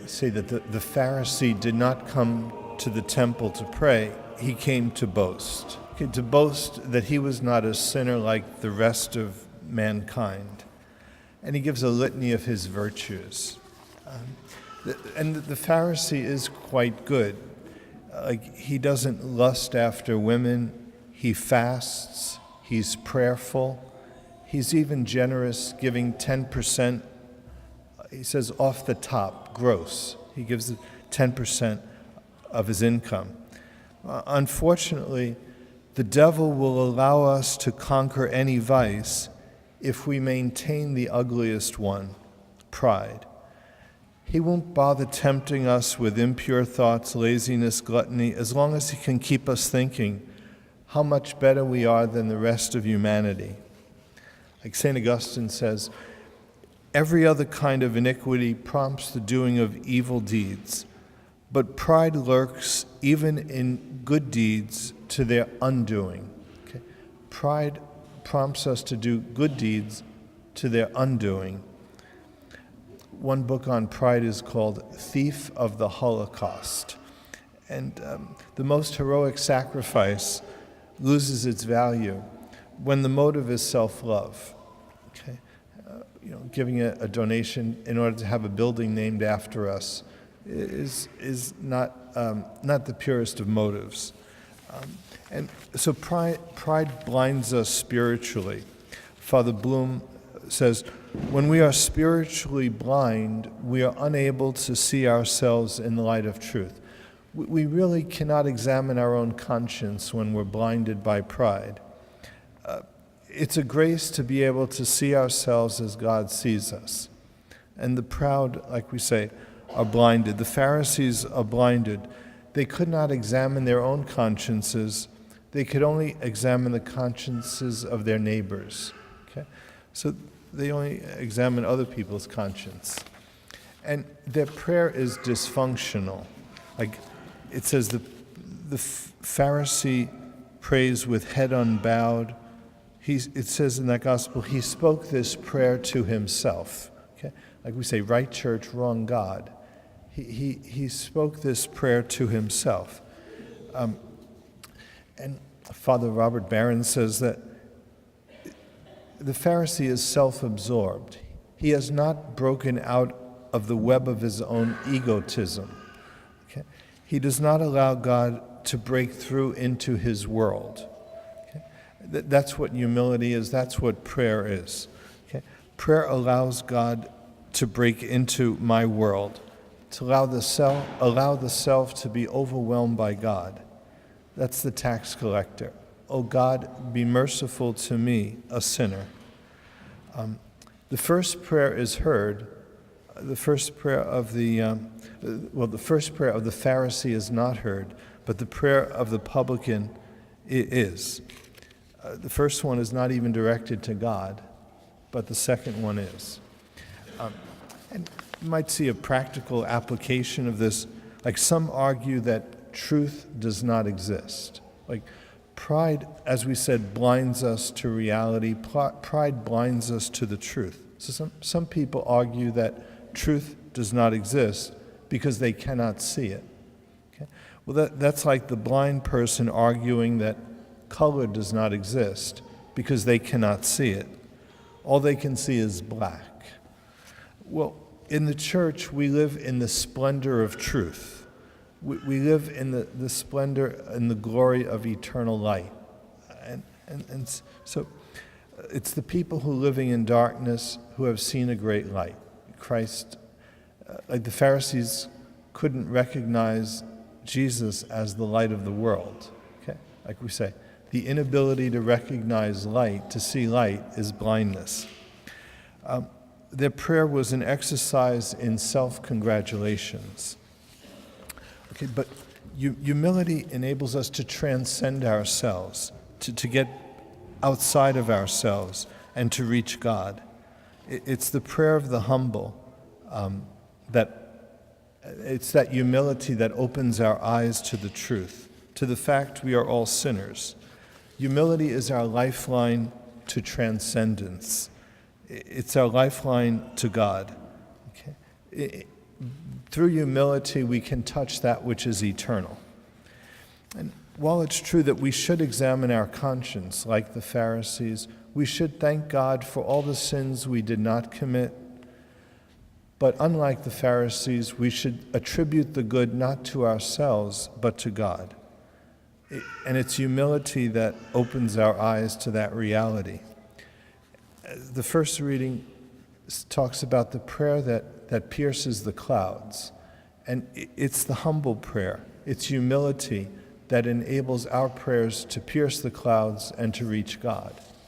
say that the Pharisee did not come to the temple to pray. He came to boast. To boast that he was not a sinner like the rest of mankind. And he gives a litany of his virtues. And the Pharisee is quite good. He doesn't lust after women. He fasts. He's prayerful. He's even generous, giving 10%. He says off the top, gross. He gives 10% of his income. Unfortunately, the devil will allow us to conquer any vice if we maintain the ugliest one, pride. He won't bother tempting us with impure thoughts, laziness, gluttony, as long as he can keep us thinking how much better we are than the rest of humanity. Like St. Augustine says, every other kind of iniquity prompts the doing of evil deeds, but pride lurks even in good deeds to their undoing. Okay? Pride prompts us to do good deeds to their undoing. One book on pride is called Thief of the Holocaust. And the most heroic sacrifice loses its value when the motive is self-love. Okay? Giving a donation in order to have a building named after us is not the purest of motives. And so pride blinds us spiritually. Father Bloom says, when we are spiritually blind, we are unable to see ourselves in the light of truth. We really cannot examine our own conscience when we're blinded by pride. It's a grace to be able to see ourselves as God sees us. And the proud, like we say, are blinded. The Pharisees are blinded. They could not examine their own consciences. They could only examine the consciences of their neighbors. Okay? So they only examine other people's conscience. And their prayer is dysfunctional. Like it says, the Pharisee prays with head unbowed. It says in that gospel, he spoke this prayer to himself. Okay? Like we say, right church, wrong God. He spoke this prayer to himself. And Father Robert Barron says that the Pharisee is self-absorbed. He has not broken out of the web of his own egotism. Okay? He does not allow God to break through into his world. Okay? That's what humility is. That's what prayer is. Okay? Prayer allows God to break into my world, to allow the self to be overwhelmed by God. That's the tax collector. Oh God, be merciful to me, a sinner. The first prayer is heard. The first prayer of the Pharisee is not heard, but the prayer of the publican is. The first one is not even directed to God, but the second one is. And you might see a practical application of this. Like some argue that truth does not exist. Like pride, as we said, blinds us to reality. Pride blinds us to the truth. So some people argue that truth does not exist because they cannot see it. Okay? Well, that's like the blind person arguing that color does not exist because they cannot see it. All they can see is black. Well, in the church, we live in the splendor of truth. We live in the splendor and the glory of eternal light. And so it's the people who are living in darkness who have seen a great light. Christ, like the Pharisees, couldn't recognize Jesus as the light of the world. Okay? Like we say, the inability to recognize light, to see light, is blindness. Their prayer was an exercise in self-congratulations. Okay, but humility enables us to transcend ourselves, to get outside of ourselves and to reach God. It's the prayer of the humble it's that humility that opens our eyes to the truth, to the fact we are all sinners. Humility is our lifeline to transcendence. It's our lifeline to God. Okay? through humility we can touch that which is eternal. And while it's true that we should examine our conscience like the Pharisees, we should thank God for all the sins we did not commit. But unlike the Pharisees, we should attribute the good not to ourselves, but to God. And it's humility that opens our eyes to that reality. The first reading talks about the prayer that pierces the clouds. And it's the humble prayer. It's humility that enables our prayers to pierce the clouds and to reach God.